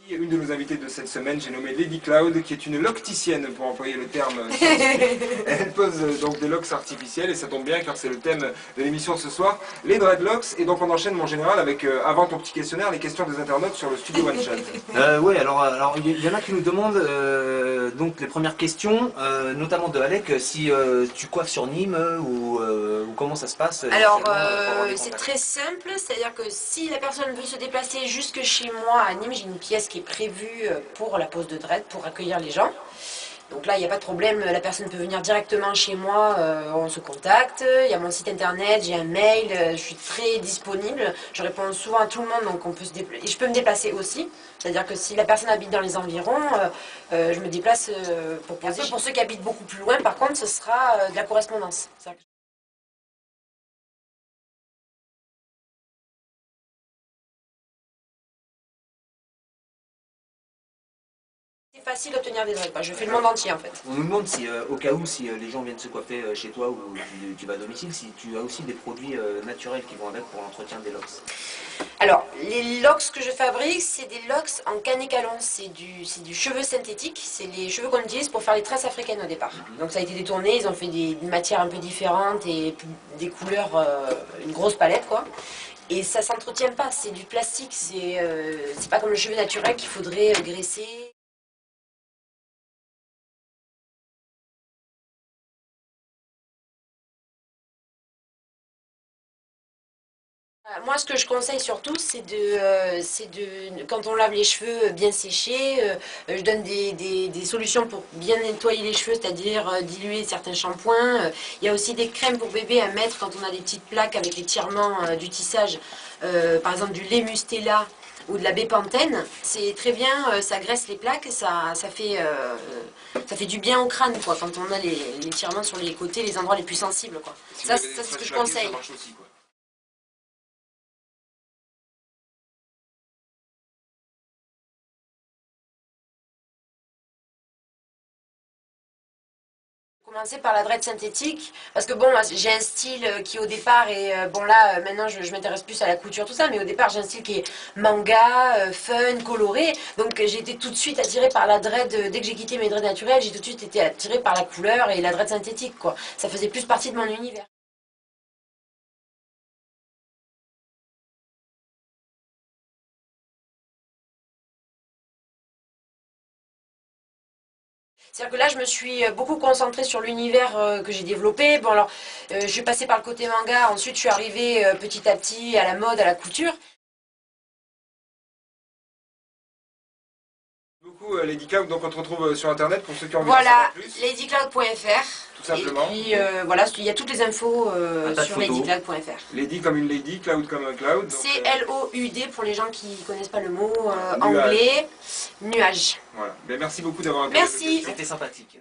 Une de nos invitées de cette semaine, j'ai nommé Lady Cloud, qui est une locticienne, pour employer le terme scientifique. Elle pose donc des locks artificiels, et ça tombe bien car c'est le thème de l'émission ce soir, les dreadlocks. Et donc on enchaîne, mon général, avec, avant ton petit questionnaire, les questions des internautes sur le studio One Shot. Oui, alors il y en a qui nous demandent donc les premières questions, notamment de Alec, si tu coiffes sur Nîmes ou comment ça se passe. Alors c'est très simple, c'est-à-dire que si la personne veut se déplacer jusque chez moi à Nîmes, j'ai une pièce qui est prévue pour la pose de dread, pour accueillir les gens. Donc là, il n'y a pas de problème, la personne peut venir directement chez moi, on se contacte, il y a mon site internet, j'ai un mail, je suis très disponible, je réponds souvent à tout le monde, donc on peut se déplacer. Et je peux me déplacer aussi, c'est-à-dire que si la personne habite dans les environs, je me déplace pour poser. Pour ceux qui habitent beaucoup plus loin, par contre, ce sera de la correspondance. C'est facile d'obtenir des dreads, je fais le monde entier en fait. On nous demande si, au cas où, si les gens viennent se coiffer chez toi ou tu vas à domicile, si tu as aussi des produits naturels qui vont avec pour l'entretien des locks. Alors, les locks que je fabrique, c'est des locks en canécalon, c'est du cheveu synthétique, c'est les cheveux qu'on utilise pour faire les tresses africaines au départ. Donc ça a été détourné, ils ont fait des matières un peu différentes et des couleurs, une grosse palette quoi. Et ça s'entretient pas, c'est du plastique, c'est pas comme le cheveu naturel qu'il faudrait graisser. Moi, ce que je conseille surtout, c'est quand on lave les cheveux bien séchés, je donne des solutions pour bien nettoyer les cheveux, c'est-à-dire diluer certains shampoings. Il y a aussi des crèmes pour bébé à mettre quand on a des petites plaques avec l'étirement du tissage, par exemple du lait Mustela ou de la bépantène. C'est très bien, ça graisse les plaques, ça fait du bien au crâne quoi, quand on a l'étirement sur les côtés, les endroits les plus sensibles. Quoi. Ça c'est ce que je conseille. Commencer par la dread synthétique parce que bon j'ai un style qui au départ est bon là maintenant je m'intéresse plus à la couture tout ça mais au départ j'ai un style qui est manga, fun, coloré donc j'ai été tout de suite attirée par la dread dès que j'ai quitté mes dreads naturels j'ai tout de suite été attirée par la couleur et la dread synthétique quoi, ça faisait plus partie de mon univers. C'est-à-dire que là, je me suis beaucoup concentrée sur l'univers que j'ai développé. Bon, alors, je suis passée par le côté manga, ensuite je suis arrivée petit à petit à la mode, à la couture. Beaucoup Lady Cloud, donc on te retrouve sur internet pour ceux qui ont envie voilà, de savoir plus. ladycloud.fr. Tout simplement. Et puis voilà, il y a toutes les infos sur ladycloud.fr. Lady comme une lady, Cloud comme un cloud. C-L-O-U-D pour les gens qui ne connaissent pas le mot anglais, nuage. Voilà. Ben, merci beaucoup d'avoir Merci. C'était sympathique.